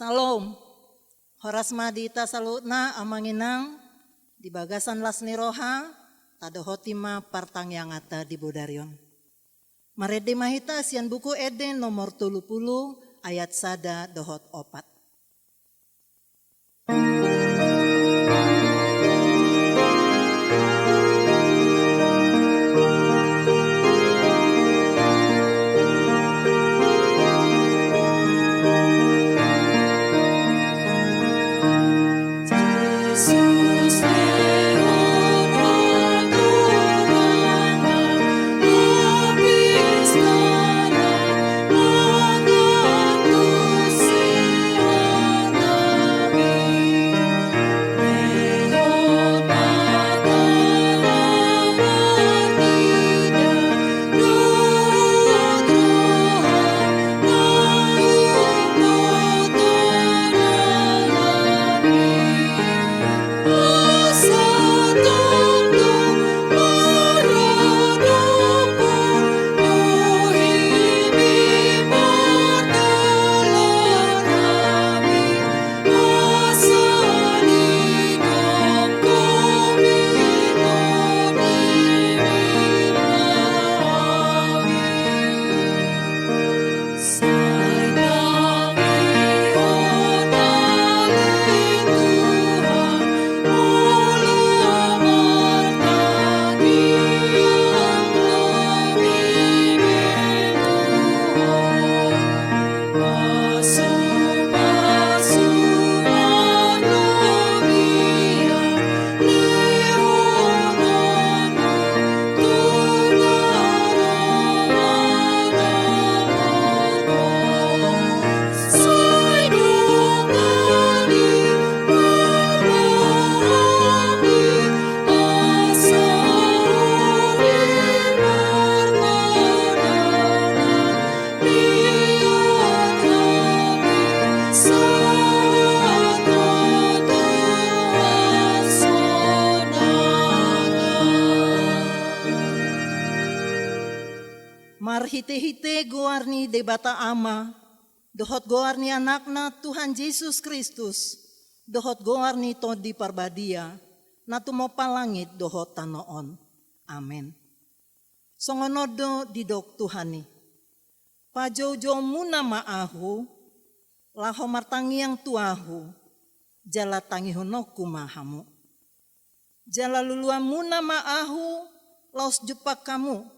Salom, horas madita salutna amanginang di bagasan lasni roha tadohotima partang yang ata di bodarion. Marede mahita sian buku Eden nomor 30 ayat sada dohot opat. Marhite-hite goarni debata ama, dohot goarni anakna Tuhan Yesus Kristus, dohot goarni to di parbadia, natumo palangit dohot tanoon. Amen. Songonodo didok Tuhani, pajojo muna maahu, laho martangi yang tuahu, jala tangihonoku mahamu. Jala lulua muna maahu, laos jupak kamu,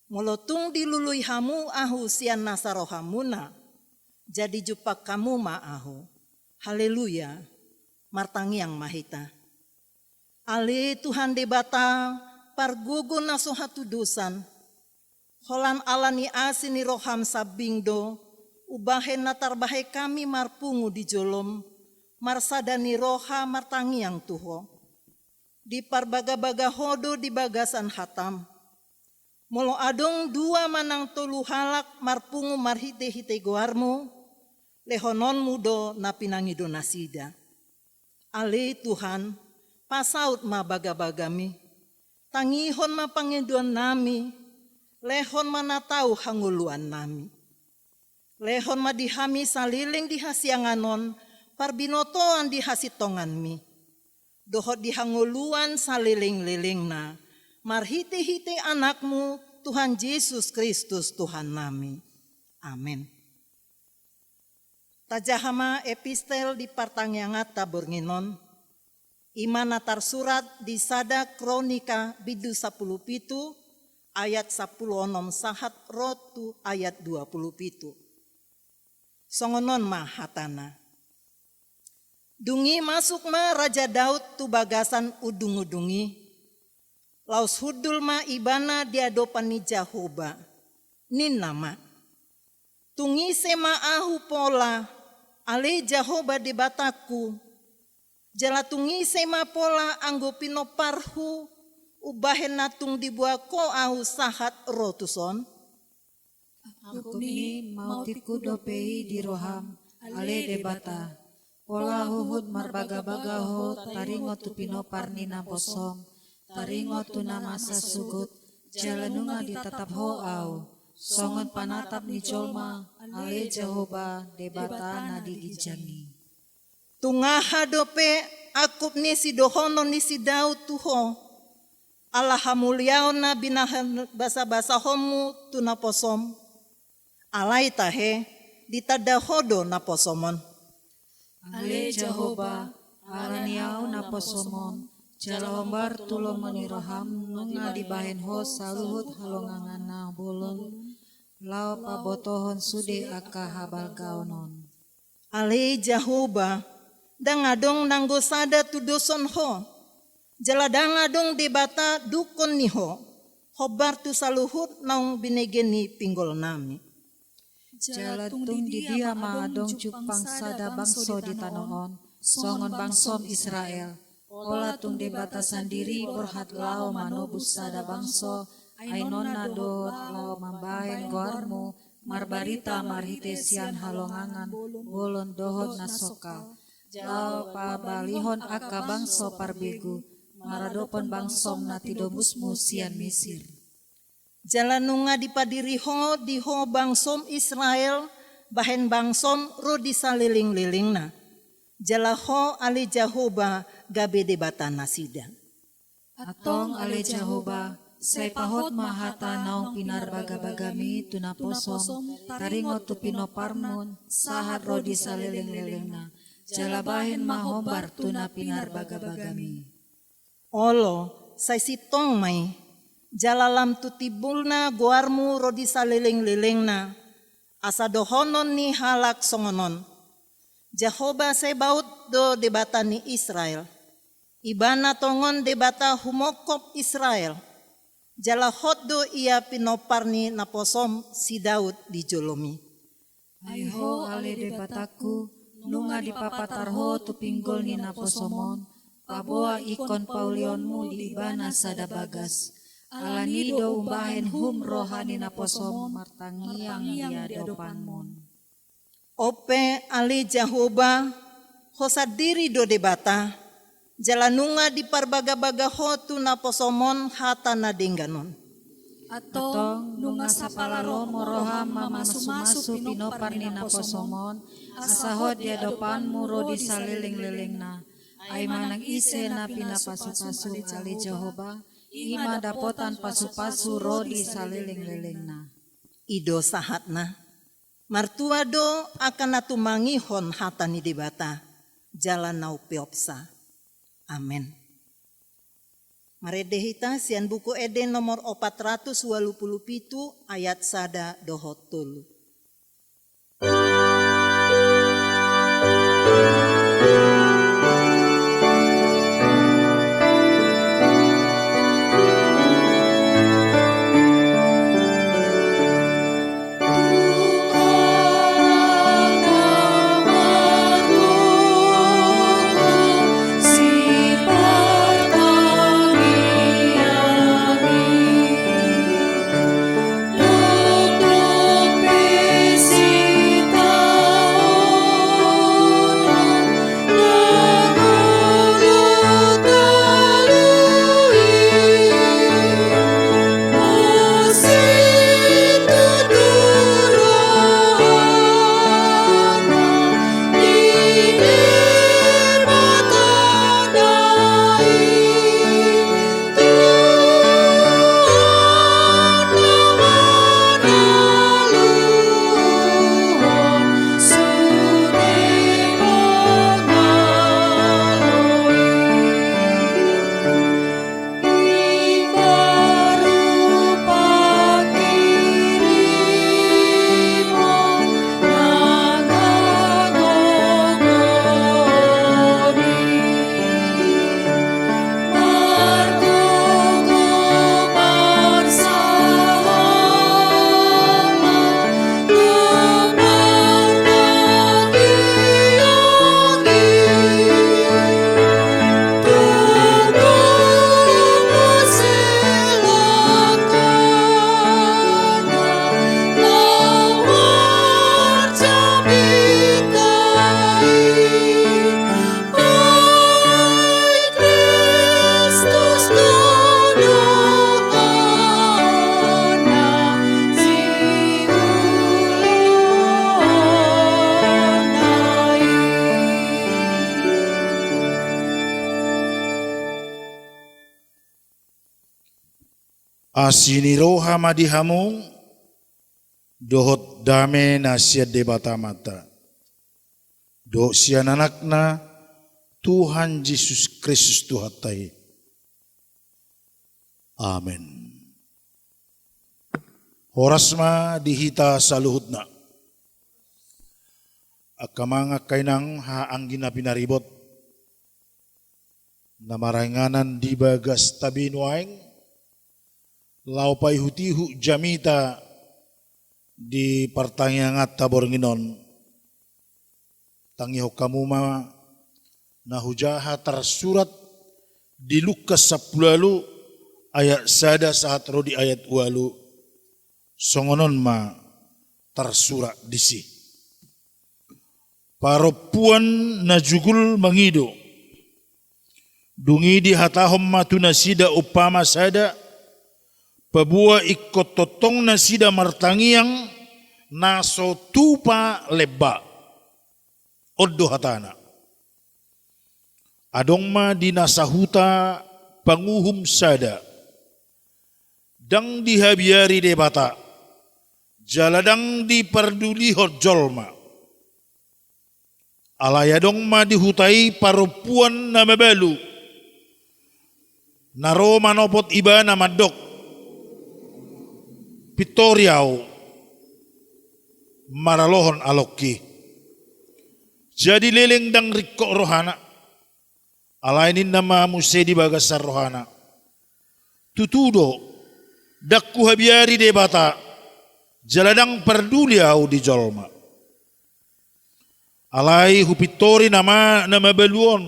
molotung dilului hamu ahu sian nasarohamuna, jadi jupak kamu maahu. Haleluya, martangi yang mahita. Ale Tuhan debata pargugo nasohatu dosan, holan alani asini roham sabingdo, ubahen natarbahe kami marpungu di jolom, marsadani roha martangi yang tuho. Di parbaga-baga hodo di bagasan hatam, molo adong dua manang tolu halak marpungu marhite-hite goarmu, lehonon mudo napinangido nasida. Ale Tuhan, pasaut ma baga-bagami, tangihon ma pangiduan nami, lehon manatau hanguluan nami. Lehon ma dihami saliling dihasianganon, parbinotoan dihasitongan mi. Dohot dihanguluan saliling-liling na, marhite-hite anakmu Tuhan Yesus Kristus Tuhan nami. Amin. Tajahama epistel di partang yang ngata bornginon, iman natar surat di sada kronika bidu 10 pitu, ayat 10 onom sahat rotu ayat 20 pitu. Songonon mah hatana. Dungi masuk ma Raja Daud tu bagasan udung-udungi, laus hudul ma ibana diadopan ni Jahoba, nin nama. Tungi sema ahu pola, ale Jahoba debataku, jala tungi sema pola anggo pinoparhu, ubahen natung dibuako ahu sahat rotuson. Aku ni mautiku dopei di roham, ale debata. Pola huhud marbaga-baga ho taringo tu pinopar ni nabosom, taringo tu nama sasugut, jalanunga ditatap ho au, songon panatap ni jolma, ale Jehoba debata na digijani. Tungaha dope akup ni si dohono ni si Daud tuho. Allah hamuliao na binahan basa-basa homu tunaposom. Alai tahe ditadahodo na posomon. Ale Jehoba alaniau na posomon. Jalahombar tulo meniraham nunga dibahen ho saluhut halongangan na bolon. Lao pabotohon sude aka habal gaonon. Ale Jehoba dangadong nanggosada tu doson ho. Jaladangadong debata dukon ni ho. Hobar tu saluhut naung binegeni pinggol nami. Jalatung di dia maadong cupang sada bangso di tanoon. Songon bangsom Israel. Ola tung debata sandiri berhat lao manobus sada bangso. Ainon nado lao mambahen goarmu. Marbarita marhite sian halongangan. Bolon dohon nasokal. Lao pabalihon aka bangso parbegu. Maradopon bangsom na tidobusmu sian Mesir. Jalanunga dipadiri ho di ho bangsom Israel. Bahen bangsom ro di saliling-liling na. Jalaho ali Jehoba gabe debata nasida. Atong ale Jehoba. Say pahot mahata naong pinarbaga-bagami tunaposom. Taringo tu pinoparmon. Sahat ro di saliling-liling na. Jalabahin mahombar tuna pinarbaga-bagami. Olo, say sitong may, jalalam tutibul na guarmu rodi saliling-liling na, asa dohonon ni halak songonon. Jehoba say baut do debata ni Israel, ibana tongon debata humokop Israel, jalahot do ia pinoparni naposom si Daud di jolomi. Aiho ale debataku, nunga dipapatarho tu pinggol ni naposomon, paboa ikon paulionmu di ibana sada bagas. Alanido umbahen hum rohani naposom martangiang ia dopanmon. Ope ali Jehoba hosadiri do debata, jalanunga di parbaga-baga hotu naposomon hata na dengganon. Atong nunga sapalaro moroham mamasumasu pinopar ni naposomon, asahod dia dopanmu rodi saliling-liling na. Ay manang ise na pinapasu-pasu ali Jehoba, ima dapotan pasu-pasu rodi saliling-liling na. Ido sahat na, martua do akan natumangihon hata ni debata, jalan nau peopsa. Amen. Maredehita sian buku Eden nomor 487 ayat sada dohot tulu. Duk Asini roha madihamu dohot dame na siya debata mata. Do siya nanakna Tuhan Yesus Kristus Tuhatai. Amen. Horasma dihita saluhutna. Akamanga kainang haanggin na pinaribot. Na maranganan di bagas tabinuaing. Laupay hutihu jamita di pertanyaan tabornginon. Tangiho kamuma na hujaha tersurat di Lukas 10 ayat 1 saat rodi ayat 8. Songonon ma tersurat disi. Paropuan na jugul mangido. Dungi di hatahom matu nasida upama sada. Pabua ikot totong nasida martangiang naso tupa leba. Odo hatana. Adong ma di nasahuta panguhum sada. Dang dihabiari debata. Jaladang diperdulihot jolma. Alayadong ma dihutai parupuan na mabalu. Naro manopot iba na madok. Pitoriau. Maralohon aloki. Jadi leleng dang rikko rohana. Alainin nama muse di bagasar rohana. Tutudo. Dakku habiari debata. Jaladang perduliau di jolma. Alai hupitori nama beluon.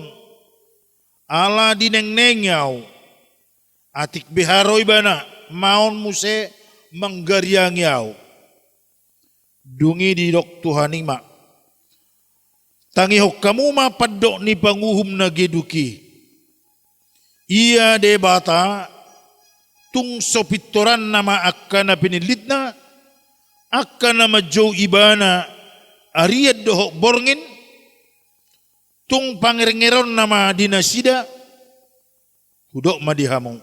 Ala dineng-nengyau. Atik biharoi bana. Maon muse menggariangyau. Dungi di dok Tuhan ima. Tangihok kamu ma padok ni panguhum na geduki. Ia debata. Tung sopitoran nama akana pinilitna. Akana majo ibana ariad dohok borngin tung pangerengeron nama dinasida hudok madihamu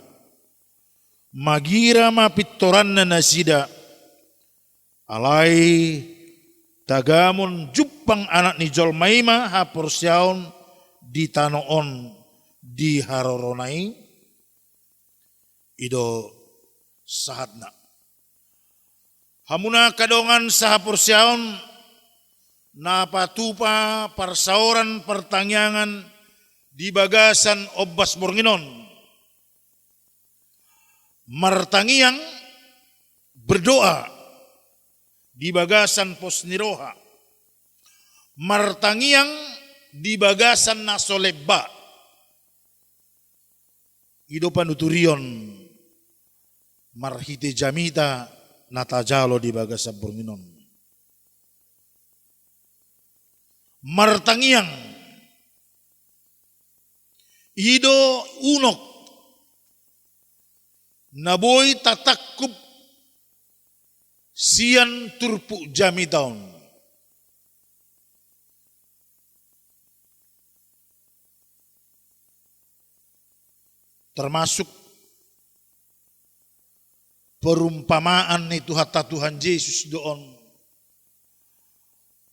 magira ma pitoran na nasida alai tagamun jupang anak ni jolmaima hapursiaon di tanoon di haroronai ido sahatna. Hamuna kadongan sahapursiaon na patupa parsauran pertanyaan di bagasan obbas bornginon. Martangiang berdoa di bagasan posniroha. Martangiang di bagasan nasoleba. Ido panuturion marhite jamita natajalo di bagasa bornginon. Martangiang. Ido unok. Naboy tatakup sian turpu jamitaon. Termasuk perumpamaan itu hatta Tuhan Yesus doon.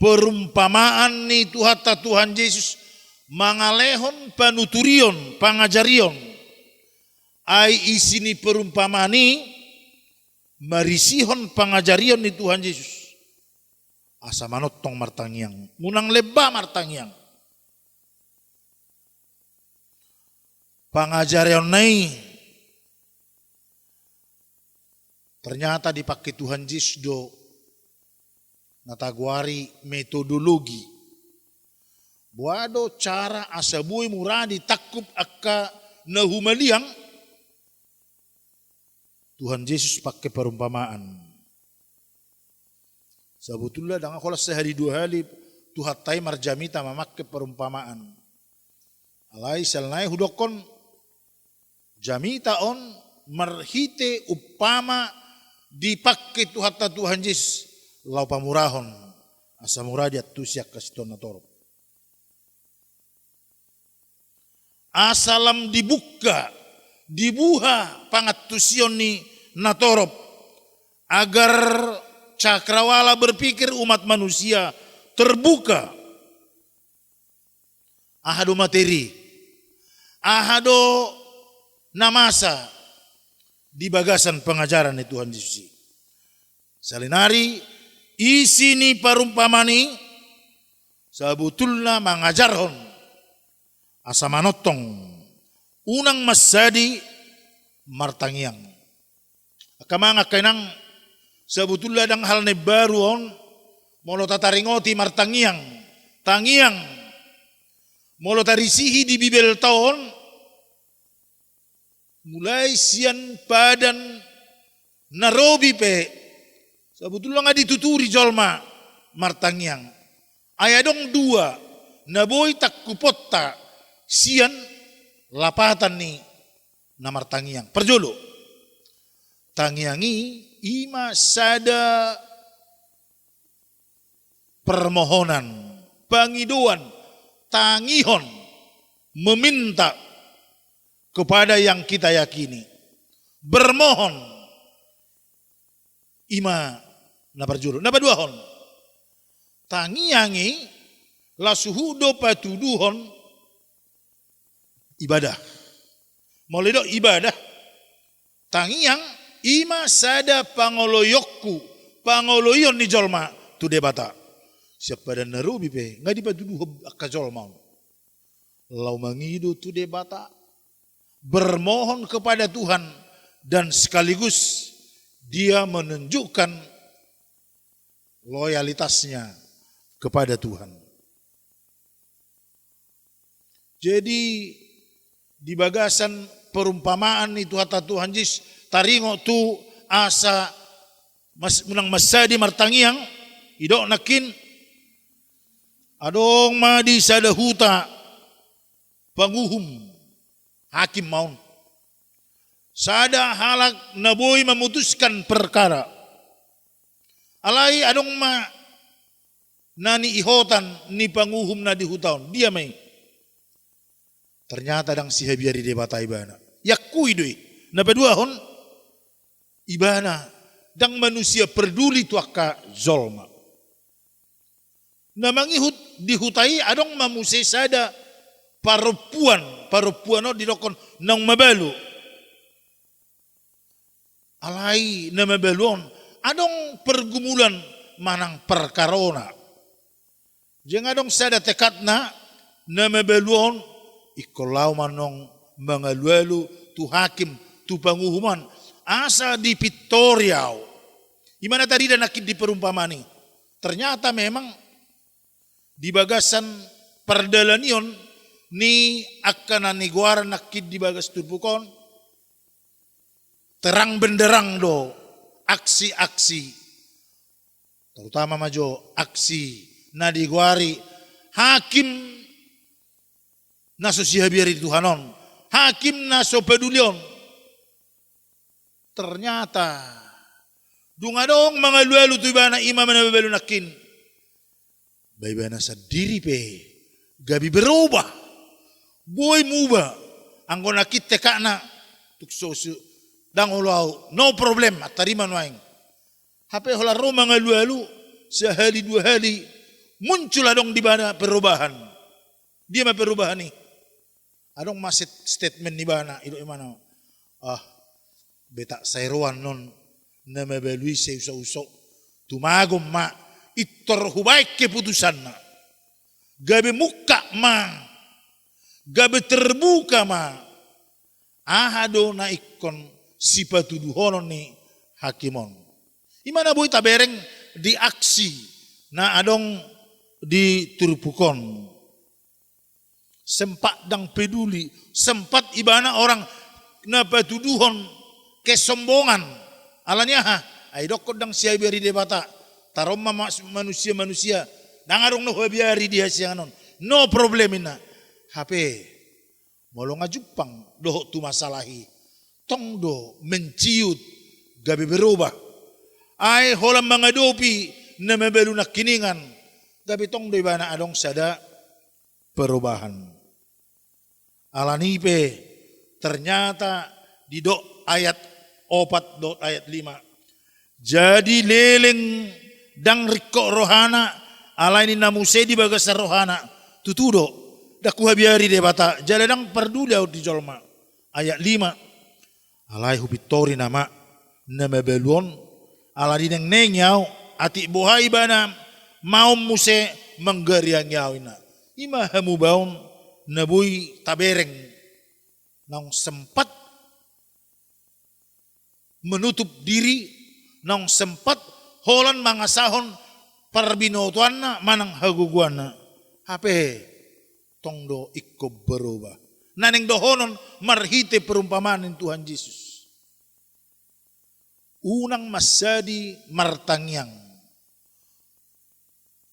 Perumpamaan itu hatta Tuhan Yesus mangalehon panuturion, pangajarion. Ai isini perumpamani marisihon pangajarion ni Tuhan Yesus. Asa manotong martangiang, munang leba martangiang. Pangajarion nai ternyata dipakai Tuhan Yesus do nataguari metodologi. Buado cara asabui muradi takup akka nahumaliang. Tuhan Yesus pakai perumpamaan. Sebetulnya dengan kalau sehari dua hari Tuhan tay marjamita memakai perumpamaan. Alai selnai hudokon jamita on marhite upama dipakai Tuhan Yesus lau pamurahon asa muradiat tusiak kasitona toro. Asalam dibuka dibuha pangatusion ni natorop agar cakrawala berpikir umat manusia terbuka. Ahado materi, ahado namasa di bagasan pengajaran ni Tuhan Yesus. Salinari isi ni parumpamani sebetulnya mengajarhon asa manotong unang masadi martangiang. Kamanga kainang sebetulnya dang hal ne baru on molo tataringoti martangiang tangiang molo tarisihi di bibel taon mulai sian padan narobi pe sebetulnya nggak dituturi jolma martangiang ayadong dua naboy tak kupotta sian lapatan ni na martangiang perjolo tangiangi ima sada permohonan pangiduan tangihon meminta kepada yang kita yakini bermohon ima na perjolo na paduahon tangiangi lasuhudo patuduhon ibadah moledo ibadah tangiang ima sada pangoloyokku pangoloyon ni jolma tu debata siapa dan narubi pe nggak dipatuduh ka jolma lau mangido tu debata bermohon kepada Tuhan dan sekaligus dia menunjukkan loyalitasnya kepada Tuhan. Jadi di bagasan perumpamaan itu kata Tuhan Yesus taringo tu asa menang masadi martangiang idok nakin adong madi sada huta panguhum hakim maun sada halak naboy memutuskan perkara alai adong ma nani ihotan ni panguhum na di hutaon dia may ternyata dang si habiari debata ibana yakui doi na paduahon ibana dang manusia peduli tuaka zolma na mangihut dihutai adong mamuse sada parupuan no didokon nang mabalu alai na mabalon adong pergumulan manang perkarona jeng adong sada tekadna na mabalon ikolau manong mangalualu tu hakim tu panguhuman asa di Pitoriau imana tadi dan nakit di perumpamani ternyata memang di bagasan perdalanion ni akan aniguaran nakit di bagas turpukon terang benderang do aksi-aksi terutama majo aksi na diguari hakim na sosiabiari Tuhanon hakim na sopedulion ternyata dungadong mga luelu tu iba na ima manababalo nakin baiba na sa diri pe gabi berubah boy muba ang nakit teka na tuksosu dang ulaw no problem at tarima nuaing hape holaro mga luelu sehari dua hari muncul adong di bana perubahan dia ma perubahan ni adong masit statement ni bana ilo imano beta sairuan non na mabalui sa uso tumagom ma itor hubaik keputusan na gabi muka ma gabi terbuka ma ahado na ikon si patuduhonon ni hakimon imana boy tabereng di aksi na adong di turpukon sempat dang peduli sempat ibana orang na patuduhon kesombongan alanya ay dokod dang siya biari debata tarom manusia dangarong no biari dia siang non no problem ina hape molo ngajupang doh tu masalahi tong do menciut gabi berubah ay holam mga dopi na mabelu na kiningan gabi tong do ibana adong sada perubahan alanipe ternyata di do ayat ayat 5. Jadi leleng dang rikko rohana alaini namuse di bagasa rohana tutudo daku habiari de bata jaledang perduli au di jolma. Ayat 5. Alai hubitori nama beluon aladi neng nengyau ati bohai bana mau muse menggeriang yawina. Ima hamu baun nabui tabereng nang sempat menutup diri nang sempat holan mangasahon parbinotuanna manang haguguana. Hape tongdo ikko berubah. Naneng dohonon marhite perumpamaan Tuhan Yesus. Unang masadi martangyang.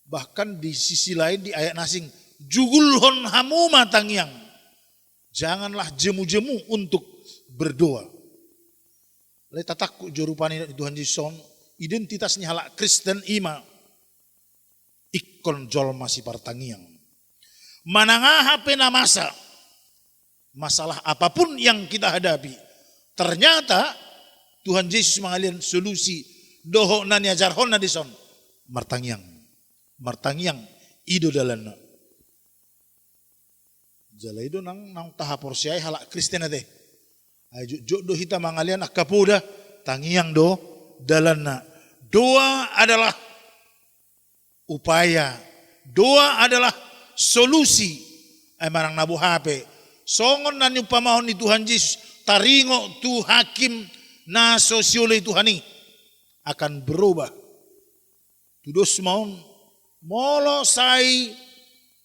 Bahkan di sisi lain di ayat nasing jugulhon hamu matangyang. Janganlah jemu-jemu untuk berdoa. Leta takut jorupani Tuhan Yesus identitasnya halak Kristen ima ikon jol masih partangiang. Manangah pena masalah apapun yang kita hadapi. Ternyata Tuhan Yesus mengalirkan solusi doho nani ajarhon nadison martangiang. Martangiang ido dalana. Jala ido nang tahapor siay halak Kristen ade. Ayo jodoh hita mangalian akapoda tangiang do dalana. Doa adalah upaya. Doa adalah solusi. Marang nabu hape. Songon na yung pamahon ni Tuhan Yesus. Taringo tu hakim na sosiole Tuhani. Akan berubah. Tudos maun. Molo say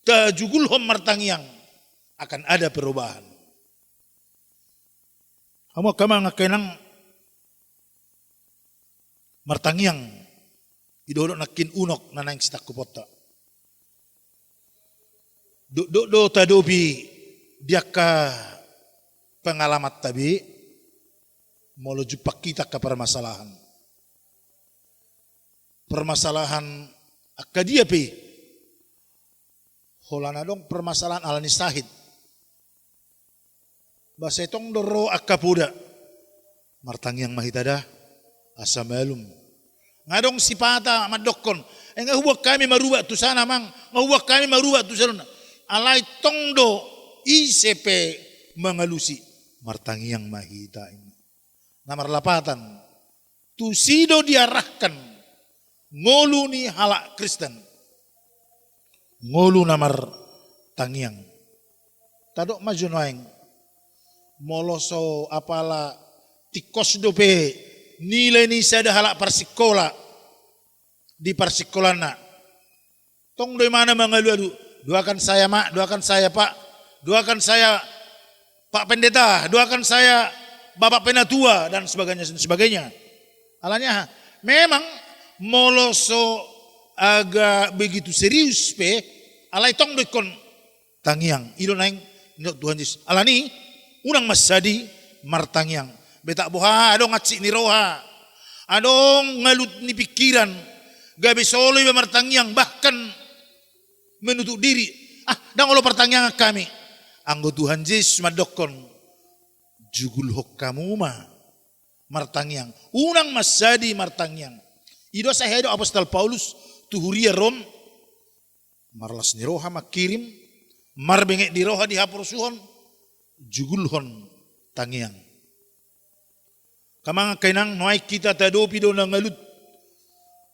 tajugulhom martangiang. Akan ada perubahan. Kamu kamang kenang martangiang idodok nakin unok nanang sitak kupota. Do tadobi diaka pengalamat tabi molo jupak kita ke permasalahan. Permasalahan akadia pi holana dong permasalahan alani sahid. Basetong doro akapuda martangiang mahitada asamalum. Ngadong sipata madokon. Nga huwag kami marubah tu sana mang. Nga huwag kami marubah tu sana. Alay tongdo ICP mengalusi. Martangiang mahita ini. Nomor 8. Tusido diarahkan. Ngolu ni halak Kristen. Ngolu namar tangiang. Tadok majunoeng. Moloso apala tikos dope nilai ni sada halak persikola di persikolana. Tong dari mana mengalu-alu? Doakan saya mak, doakan saya pak, doakan saya pak pendeta, doakan saya bapak penatua dan sebagainya. Alanya memang moloso agak begitu serius pe alai tong dekon tangiang ilo naing ndok Tuhan Yesus. Alani unang masadi martangiang. Betak boha adong ngacik ni roha. Adong ngalut ni pikiran. Gabi solo iba martangiang bahkan menutup diri. Dang olo pertangiang kami. Anggo Tuhan Yesus madokon. Jugul hok kamu ma martangiang. Unang masadi martangiang. Ido sahedo apostol Paulus tuhuria Rom. Marlas ni roha makirim. Marbengek di roha di hapursuhon. Jugulhon tangiang. Kamang kainang noai kita tadopi do na ngalut.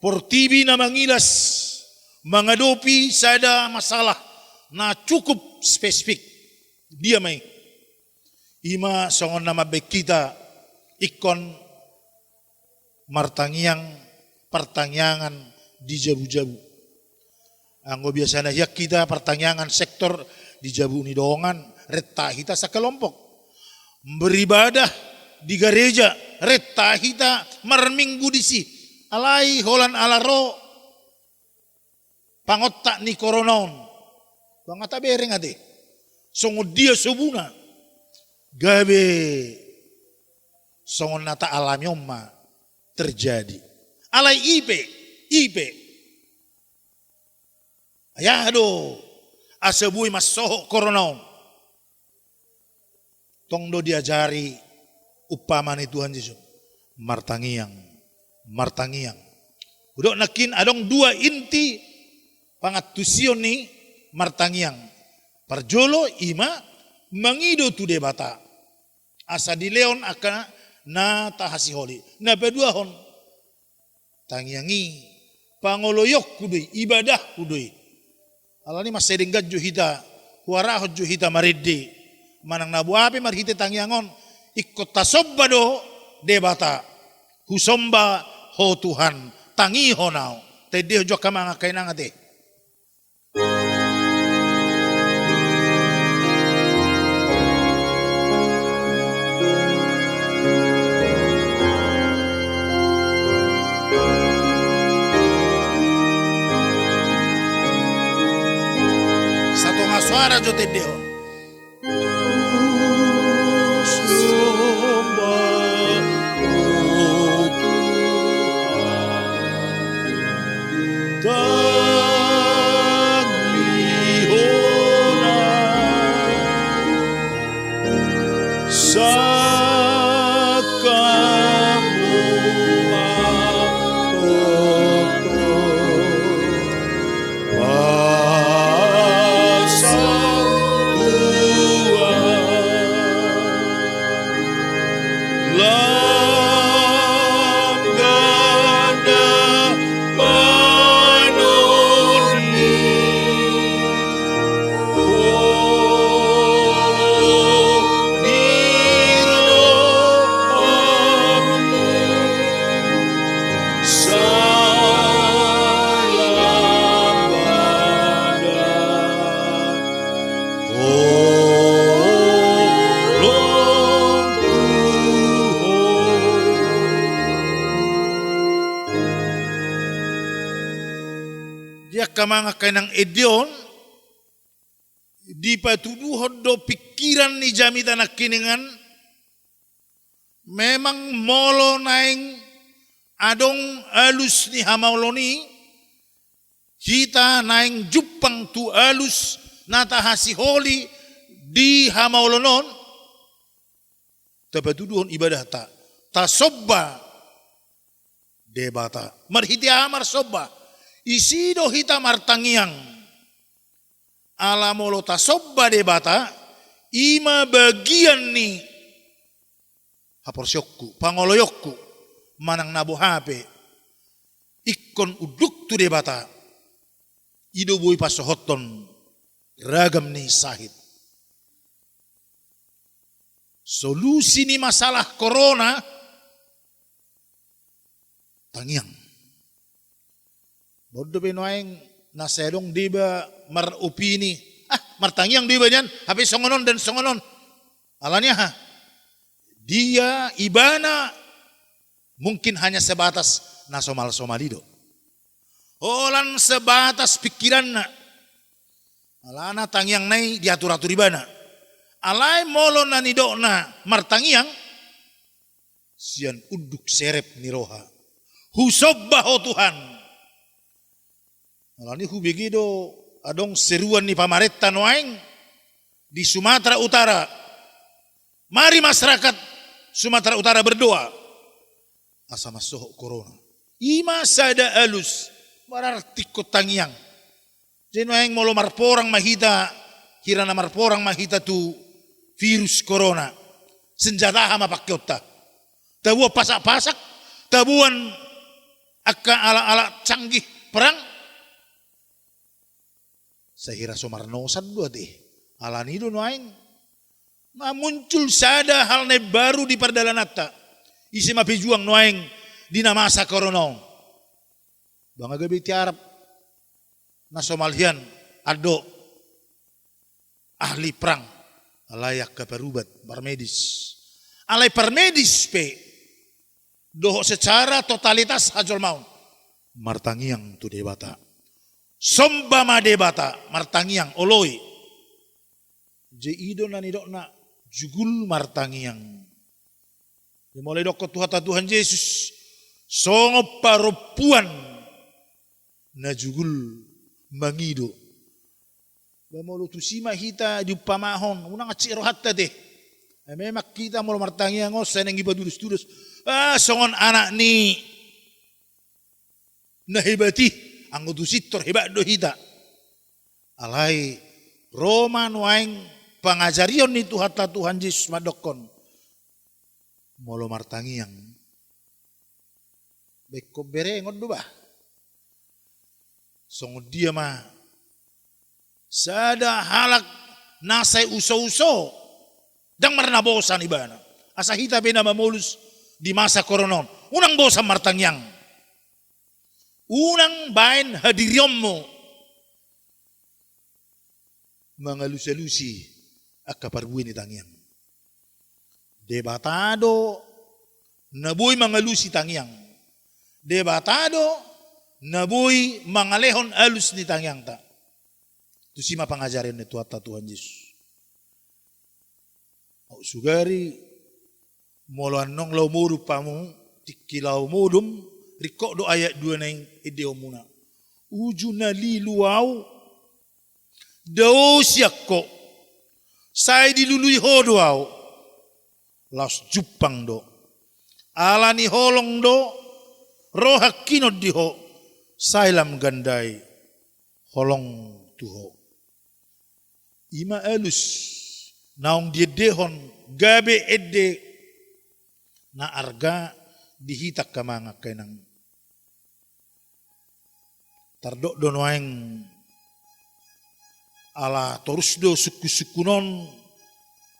Portibi na mangilas. Mangadopi sada masalah na cukup spesifik. Dia may. Ima songon nama baik kita ikon martangiang pertanyangan di jabu-jabu. Anggo biasanya yak kita pertanyangan sektor di jabu ni doongan. Retta hita sakelompok. Beribadah di gereja. Retta hita marminggu disi. Alai holan alaro. Pangotak ni koronaon. Bangata bereng ade. Songod dia subuna. Gabe. Songon nata alam yoma terjadi. Alai ipe. Ayado. Asabui masoho koronaon. Tongdo diajari upaman Tuhan Yesus. martangiang. Udok nakin adong dua inti pangatusion ni martangiang. Parjolo ima mangido tu debata. Asa di leon aka na tahasiholi. Na peduahon tangiangi pangoloyok kudui ibadah kudui. Alani mas sedenggat juhita huarahot juhita mariddi. Manang nabuapi marhite tangiangon ikut tasobba do debata. Husomba ho Tuhan tangi honau. Tedeh jo kamanga kainangate. Satu suara jo tedeh. Kamanga kainang edion di patuduhon do pikiran ni jamita nakiningan memang molo naing adong alus ni hamauloni kita naing jupang tu alus nata hasiholi di hamaulonon tapatuduhon ibadah ta sobba debata marhiti amar sobba isido hita martangiang alamolo tasobba debata ima bagian ni haporsyokku pangoloyokku manang nabo hape ikon uduk tu debata ido boy pasohoton ragam ni sahid solusi ni masalah corona tangiang. Bodo benoaing nasedong diba mar opini. Martangiang diba niyan. Hapi songonon dan songonon. Alanya ha. Dia ibana mungkin hanya sebatas nasomal-somalido. Olan sebatas pikiran na. Alana tangiang nai diatur-atur ibana. Alai molo na nido na martangiang. Sian uduk serep niroha. Husobba ho Tuhan. Alani hubigido adong seruan ni pamaretta noaing di Sumatera Utara. Mari masyarakat Sumatera Utara berdoa. Asa masuk corona. Ima sada alus berarti kotangiang. Jadi noaing molo marporang mahita kirana marporang mahita tu virus corona. Senjata hama pakyota. Tabuan pasak-pasak, tabuan akka ala-ala canggih perang. Sahira somarnosan dua deh. Alani do noaing. Muncul sada hal ne baru di perdalanata. Isi mapijuang noaing dina masa corona. Bang agabi ti Arab. Na Somalian ado ahli perang. Alayak ke perubat parmedis. Alai parmedis pe. Doho secara totalitas hajol maun. Martangiang tu debata. Somba madebata martangiang oloi. Je ido na nidok na jugul martangiang. Dimulai dok Tuhan Yesus songo parupuan na jugul mangido. Bamolo tusima hita di pamahon unang aciro hatta deh. Memang kita mau martangiang ngosen yang iba durus-durus. Songon anak ni na hebati ang utusitor hebat do hita. Alai Roman waing pangajarion ni Tuhan Yesus madokon. Molo martangiang. Beko berengon do ba? Songon dia mah sada halak nasay uso-uso dang marna bosan ibana. Asa hita bina mamulus di masa koronon. Unang bosan martangyang. Unang bain hadiriyommo. Mga lusi-lusi akaparbuin ni tangyang. Debatado nabuy mga lusi tangyang. Debatado nabuy mga lehon alus ni tangyang ta. Itu sima pangajaran ni Tuhan Yesus. Sugari moloan nong lau modu pamu tikilau modum rikok do ayat 2 nang ideo muna. Ujuna liluau dao siakko sai dilului hodoau las jupang do alani holong do rohak kinod diho sailam gandai holong tuho. Ima alus naong diedehon gabe edde na arga dihitak ka mga kainang tardok donoeng ala torusdo suku-sukunon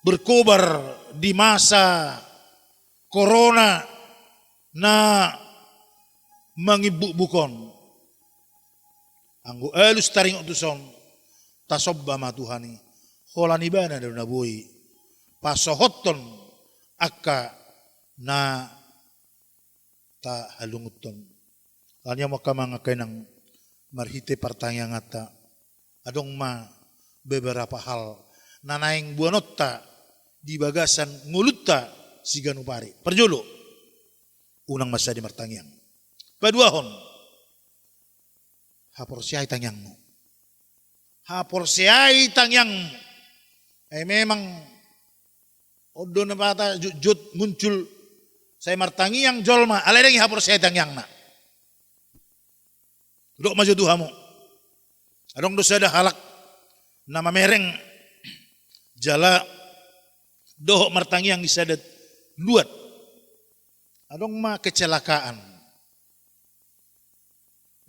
berkobar di masa corona na mangibuk-bukon anggo alus taring utuson tasobba matuhani holan ibana daw nabuhi pasohoton akka na ta halunguton. Kanya maka mga kainang marhite partangyang ata adong ma beberapa hal nanaing buanotta di bagasan ngulutta siganupari. Perjolo unang masa di martangyang. Paduahon haporsiay tangyangmu. Haporsiay tangyangmu. Memang odo na bata jut muncul saya martangiang jolma alereng haporsiay tangyang na. Dok maju Tuhamu. Adong dosa dah halak na mamereng jala doh martangiang isadat luat. Adong ma kecelakaan.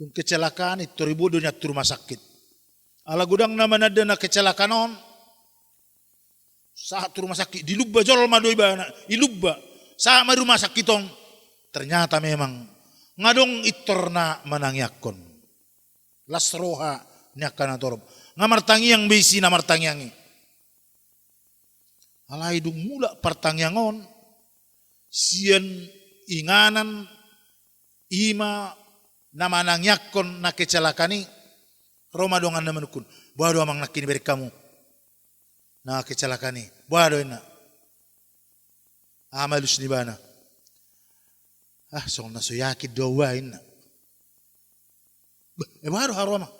Dung kecelakaan itu ribudonya tur rumah sakit. Ala gudang naman ada na kecelakaan on. Saat rumah sakit dilubba jolma doi bana ilubba sama rumah sakit on ternyata memang ngadong itorna manangyakon lasroha nyakana torob ngamartangiang besi namartangiangi alai dung mula partangyangon sian inganan ima namanangyakon na kecelakani Roma dongan namanukun baru amang nakini beri kamu na kecelakaan ni, buado na amalus ni bana. So na so yakid dawain na. Baru haroma,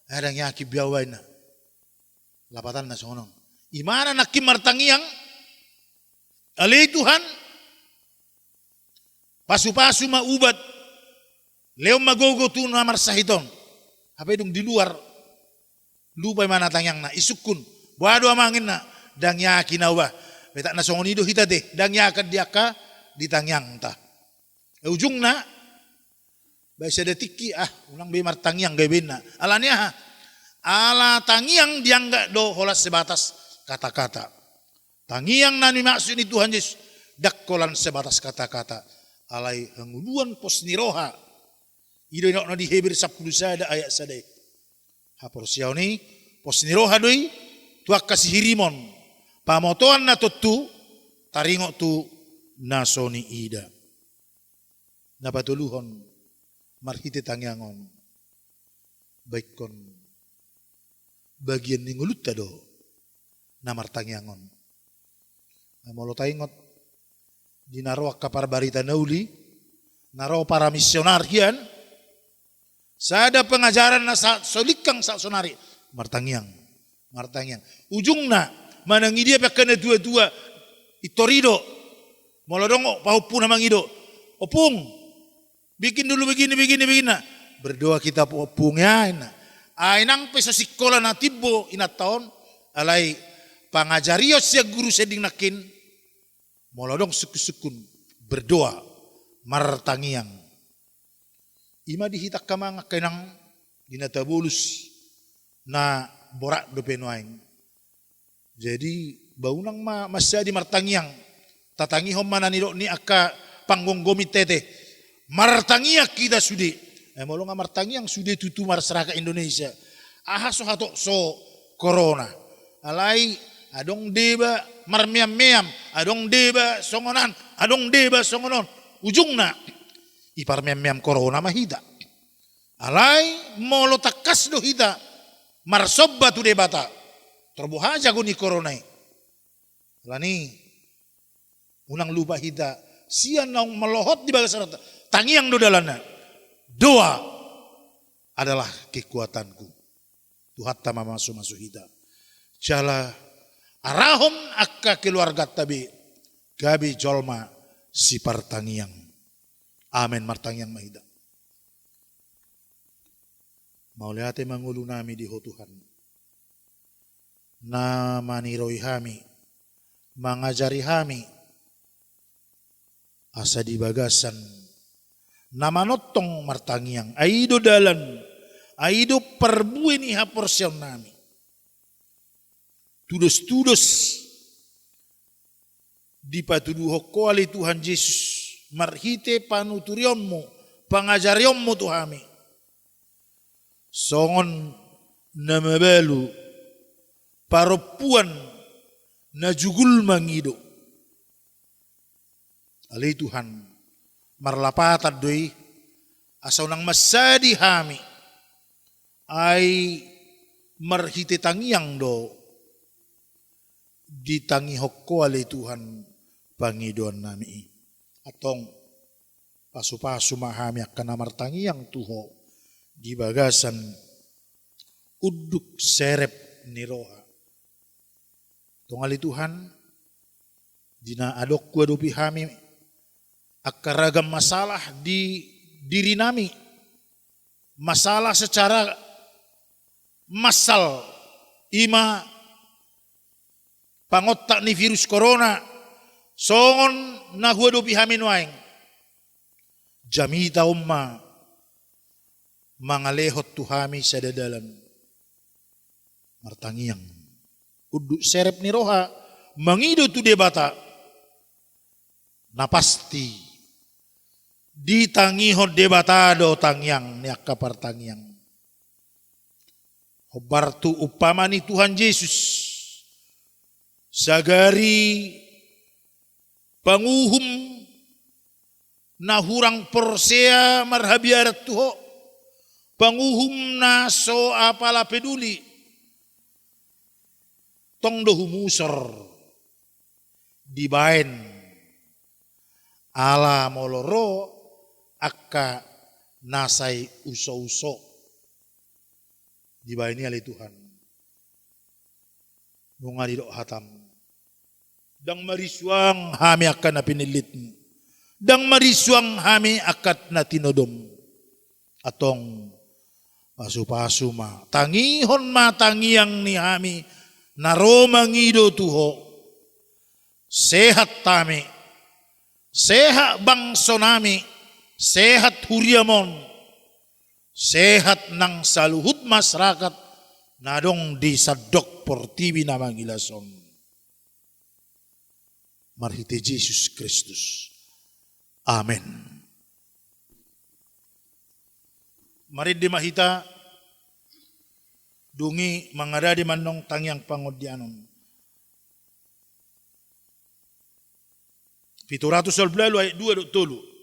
ada yakid biawain na. Lapatan na so nong. Imana nakim martangiang, alay Tuhan, pasu-pasu maubat, leom magogo tu na marsahiton. Apa dong di luar, lupa mana tangyang na isukun. Buado amangin na dang yakin na ba. Betak na songonido hita deh dang yakan dia ka ditangyang ta. Ujung na baisa detiki ulang be martangyang gaben na. Alanya ala tangyang diangga do holas sebatas kata-kata. Tangyang nani maksud ni Tuhan Yesus dakkolan sebatas kata-kata. Alai hanguluan pos niroha. Ido nok na di Hebrew 10 sada ayat sadai. Hapor siaw ni pos niroha doi tuak kasih hirimon pamotoan na tutu taringo tu nasoni ida napatuluhon marhite tangyangon baikon bagian ningulut tado namar tangyangon molo taingot dinaro kapar barita nauli naro para misionarian sada pengajaran na solikang sa sonari martangyang ujungna manangi dia pakai dua-dua itorido. Molodong pahupu namang ido. Opung, bikin dulu begini. Berdoa kita opungnya. Ainang pesa sikola na tibbo inat tahun. Alai pangajarios ya guru seding nakin. Molodong sukun berdoa martangiang. Ima dihitak kamang kenang dinatabulus na borak do penuaing. Jadi baunang masya di martangiang. Tatangi homana niro ni akka panggonggomit tete. Martangiak kita sudi. Molo nga martangiang sudi tutu masyarakat Indonesia. Aha so hatok so corona. Alai adong deba marmiam-miam. Adong deba songonan. Adong deba songonon. Ujungna ipar miam-miam corona mahida. Alai molo takas do hita. Marsobba tu debata. Terbuhaja guni corona. Lani unang lupa hita, sian naung melohot di bagas rata, tangiang do dalana. Doa adalah kekuatanku. Tuhan tama masuk hita. Jala arahom akka keluarga tabi, gabi jolma si partangiang. Amen martangiang mahida. Mau lihat mangulu nami di ho Tuhan. Na maniroi hami, mangajari hami, asa di bagasan namanotong martangiang aido dalan aido perbuin iha porsian nami tudos dipatuduh kuali Tuhan Yesus marhite panuturionmu pangajarionmu Tuhami songon na mabalu paropuan na jugul mangido. Alay Tuhan, marlapatan doy, asaw nang masadi hami, ay marhiti tangiang do, ditangi hokko alay Tuhan, pangidoan nami. Atong pasu-pasu mahami akan namartangiang tuho, di bagasan, uduk serep niroha. Tong alay Tuhan, dina adok kuadupi hami, akaragam masalah di diri nami. Masalah secara massal. Ima pangotak ni virus corona. Songon na huadupi hamin waing. Jamita umma mangalehot tuhami sa dadalan. Martangiang. Uduk serep ni roha. Mangido tu debata. Na pasti ditangihon debatado tangyang ni akapartangyang. Hobartu upamani Tuhan Yesus sagari panguhum na hurang porsea marhabiarat tuho panguhum na so apala peduli tong do humusor dibaen ala moloro akka nasay uso-uso dibaen ni alay Tuhan nung alidok hatam dang mariswang hami akan na pinilit dang mariswang hami akat na tinodom atong pasu-pasu ma tangihon matangiang ni hami naromangido tuho sehat tami sehat bangso nami sehat huriamon sehat nang saluhut masyarakat nadong di sadok portibi na mangilason marhite Jesus Kristus amen. Mari di mahita dungi mangadadi manong tangyang pangodianon 712 ayat 2 tulu.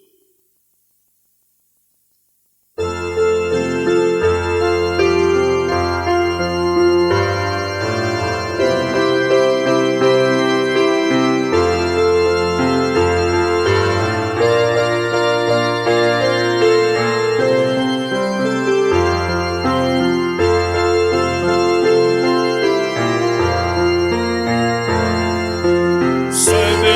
Sebe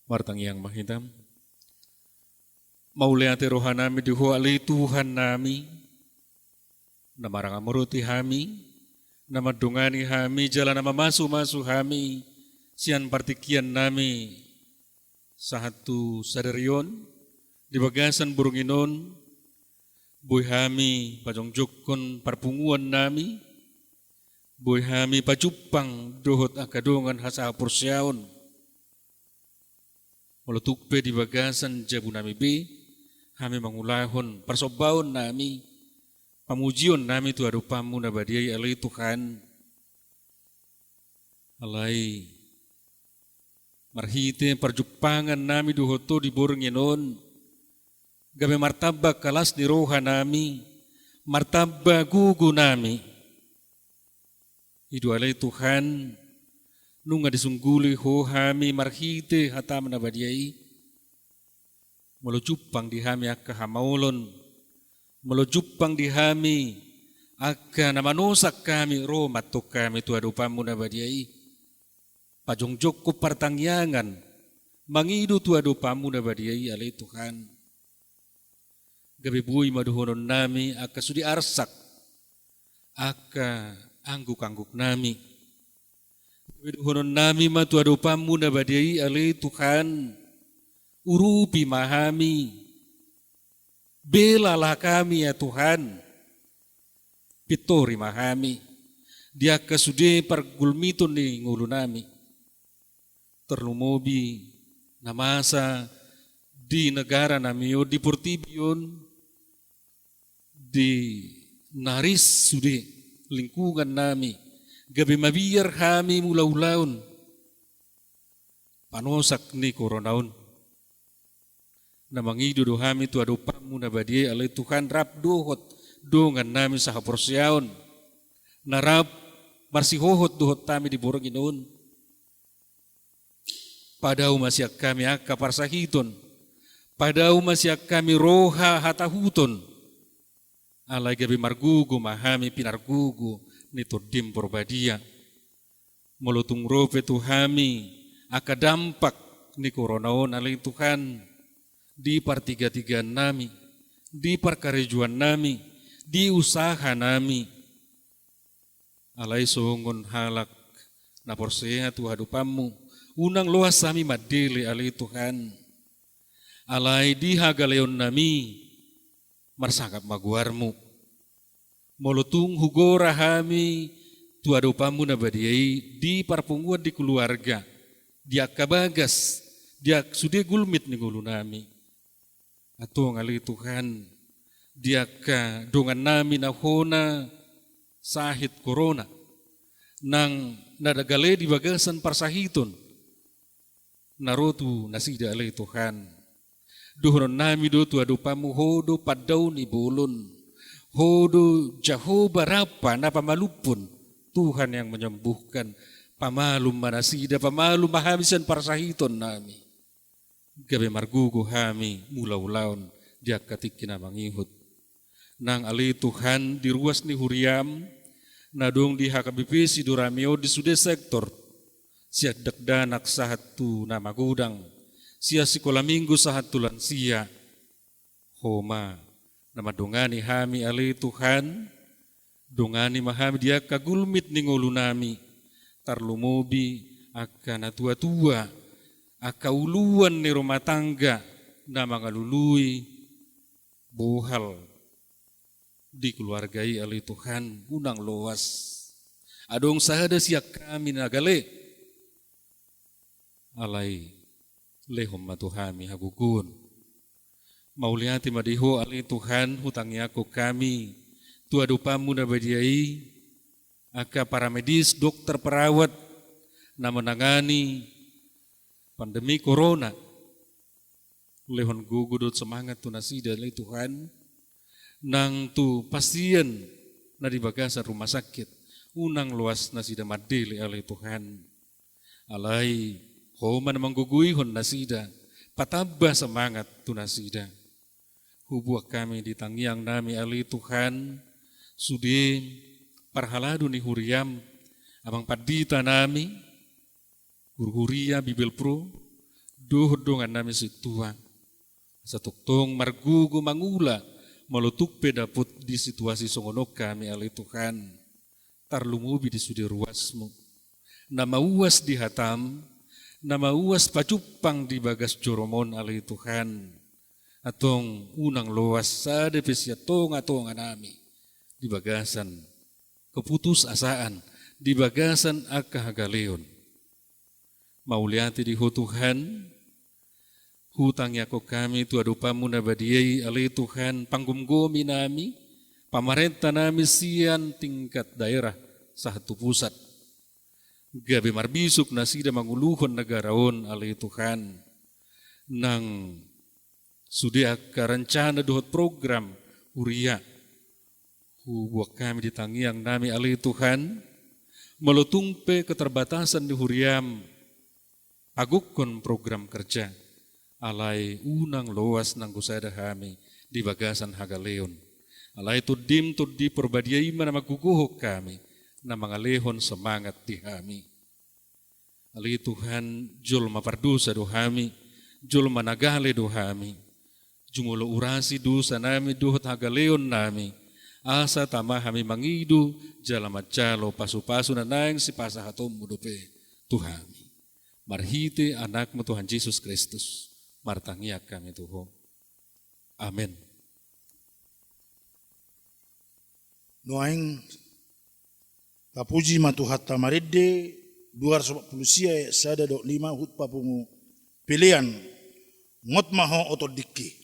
Martang yang mahitam. Mauliati rohanami dihuali Tuhan nami. Namarang amuruti hami. Nama dungani hami jalan nama masu hami. Sian partikian nami. Sahatu sadarion. Di bagasan burunginon. Boy hami pajongjokon parpunguan nami. Boy hami pajupang dohot akadongan hasa pursiaon. Mulutukpe di bagasan jabu nami be, kami mangulahon persobaon nami, pamujion nami tu adupamu nabadiai alai Tuhan. Alai marhite perjupangan nami duhoto di borngenon, gabe martaba kalas ni roha nami, martaba gugu nami. Idu alai Tuhan, nunga disungguli ho hami marhite hatam nabadiai, melujupang di hami akka hamaulon, melujupang di hami akka namanosak kami roh matuk kami tu adupamu nabadiai, pajongjok ko partangyangan, mangidu tu adupamu nabadiai alai Tuhan. Gabi bui maduhonon nami akka sudi arsak, akka angguk-angguk nami. Widuhonon nami matu adopamu nabadiai alai Tuhan, urupi mahami, belalah kami ya Tuhan, pitori mahami, dia kesude pergulmitun ni ngulu nami, terlumobi namasa di negara nami di Portibion, di naris sude lingkungan nami, gabi mabiyar kami mula-ulaun, panosak ni koronaun, na mangido do kami tu adopamu nabadiai alai Tuhan rap dohot dongan nami sa haporsyaon, na rap marsihohot dohot kami di boronginoon, padau masyak kami akka parsahiton, padau masyak kami roha hatahuton, alai gabi margugu mahami pinargugu, nito dim porbadia, molutung rope tuhami, aka dampak ni koronaon alai Tuhan, di partiga-tiga nami, di parkarejuan nami, di usaha nami, alai songon halak, na porseha tu hadupamu, unang luas sami madili alai Tuhan, alai di hagaleon nami, marsangkap maguarmu, molutung hugora hami tu adopamu nabadiai di parpunguan di keluarga, dia kabagas, dia sudah gulmit ni gulu nami, atau ngali Tuhan, dia ka dongan nami nahona sahit corona, nang nadagale di bagasan parsahiton, narotu nasida alai Tuhan, duhron nami do tu adopamu hodo padau ni bolon, hodo Jehovah Rapa na pamalupun, Tuhan yang menyembuhkan, pamalum manasida, pamalum mahamisan parsahiton nami. Gabe margugu hami mula-ulaun dia katikina mangihut. Nang alai Tuhan di ruas ni huriam, nadong di HKBP Sidoramio di sude sektor, siya dakdanak sahatu nama gudang, siya sekolah minggu sahatu lansia, homa, nama dongani hami alai Tuhan, dongani mahami dia kagulmit ni ngulu nami, tarlumobi akan tua-tua, akauluan ni rumah tangga, nama ngalului, bohal, di keluargai alai Tuhan, unang loas, adong sahada siak kami nagale, alai lehom matuhami hagukun, mauliati madiho alai Tuhan hutang yako kami, tu adupamu nabadiai, aka para medis, dokter, perawat, na menangani pandemi corona, lehon gugudot semangat tu nasida alai Tuhan, nang tu pasien na di bagasan rumah sakit, unang luas nasida madili alai Tuhan, alai homan manggugui hon nasida, pataba semangat tu nasida, hubuak kami di tangiang nami alai Tuhan, sude parhaladu ni huriam, abang padita nami, guru-guria Bibel Pro, Dohdongan nami situa. Satuktong margugu mangula malutuk pedaput di situasi songono kami alai Tuhan. Tarlumubi di sudi ruasmu. Nama uas di hatam, nama uas pacupang di bagas joromon alai Tuhan. Atong unang loas sada pesiatong atong anami. Di bagasan keputus asaan, di bagasan akahagaleon. Mauliati di Tuhan, hutang yako kami tu adupamu nabadiai alai Tuhan panggumgomi nami, pamarenta nami sian tingkat daerah satu pusat. Gabi marbisuk nasida manguluhon negaraon alai Tuhan, nang sudia karencana dohot program huria, hubuak kami di tangiang nami alai Tuhan, melutungpe keterbatasan di huriam, agukon program kerja, alai unang loas nang kusada kami di bagasan hagaleon. Alai tuddim tuddi perbadiai mana maguguhok kami na mangalehon semangat di kami. Alai Tuhan jul mapardusa do kami, jul managale do kami. Jumulo urasi dosa nami duhot hagaleon nami. Asa tama kami mangidu jalamat jalo pasu-pasu na naing si pasahatom mudupe Tuhan. Marhite anakmu Tuhan Yesus Kristus. Martangiak kami Tuhan. Amin. Noaing tapuji matuhat tamaridde 240 sia sada 5 hut papungu pilihan ngot maho otot dikki.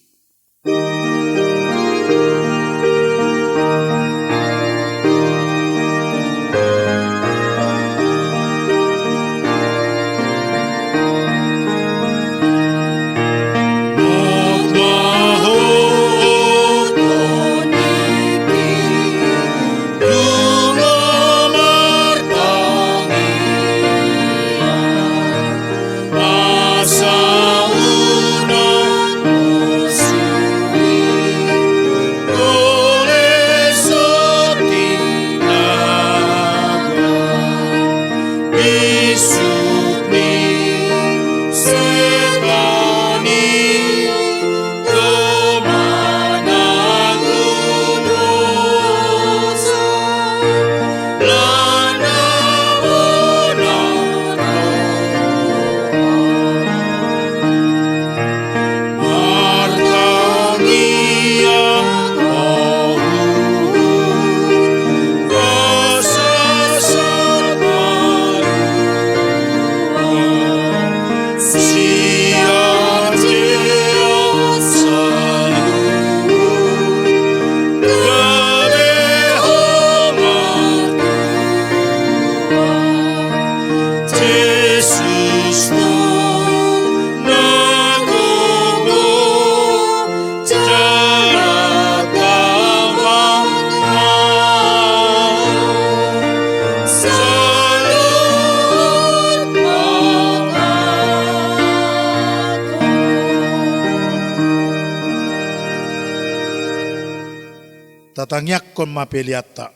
Tatangyak kon mapeliata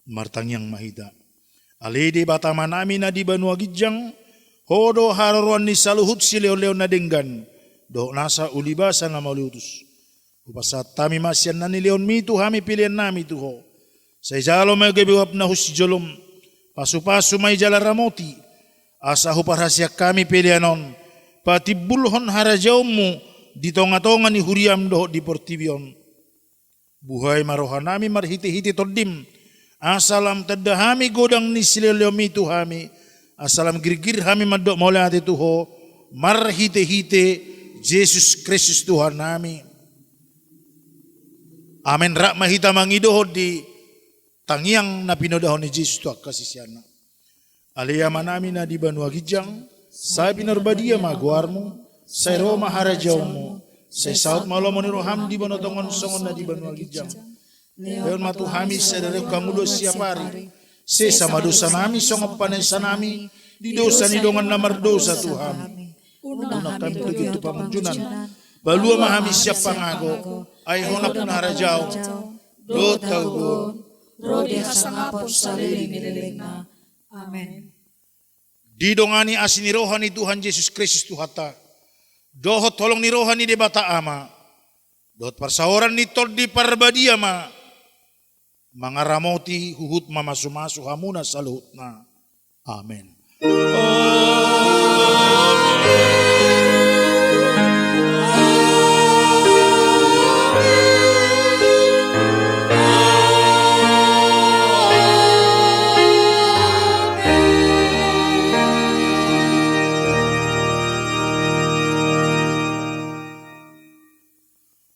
martangyang mahida. Alede batama nami na di Banua Gijang, hodo hararuan ni saluhut si leo-leo na denggan, do nasa ulibasa na mauliutus. Upasat tami masyan na ni leon mitu hami pilihan nami tuho. Sa ijalo may gabiwap na husi jolom, pasu-pasu may jala ramoti, asa huparasyak kami pilihanon, patibulhon harajawmu, di tonga-tonga ni huriam doho di portibion. Buhay marohanami marhiti-hiti toddim. Asalam tadahami godang ni sililyomi tuhami. Asalam girgir hami madok maulati tuho. Marhiti-hiti Yesus Kristus Tuhan nami. Amen. Rak mahita mangidoho di tangiang na pinodahon ni Yesus tuak kasisiana. Aliyama nami na di Banua Gijang. Saya pinarbadia maguarmu. Saya Roma harajawmu. Saya saut malam meniroham di Banotongon songon na di Banua Gijang. Leon matu hami saya dari kangulo siapari. Saya sama dosa nami songop panesa nami di dosa ni dongan namar dosa Tuhan. Unak kami begitu pamunjunan. Balua mahami siap pangago. Ay honap na harajao. Do tagon. Rodi hasang apos sa liling-liling na. Amen. Didongani asini rohani Tuhan Yesus Kristus Tuhata. Dohot tolong ni rohani de bata ama. Dohot persaoran ni tol di parbadia ma. Mangaramoti huhut mamasu-masu hamuna saluhutna. Amin.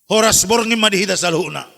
Horas borngi madihida saluhuna.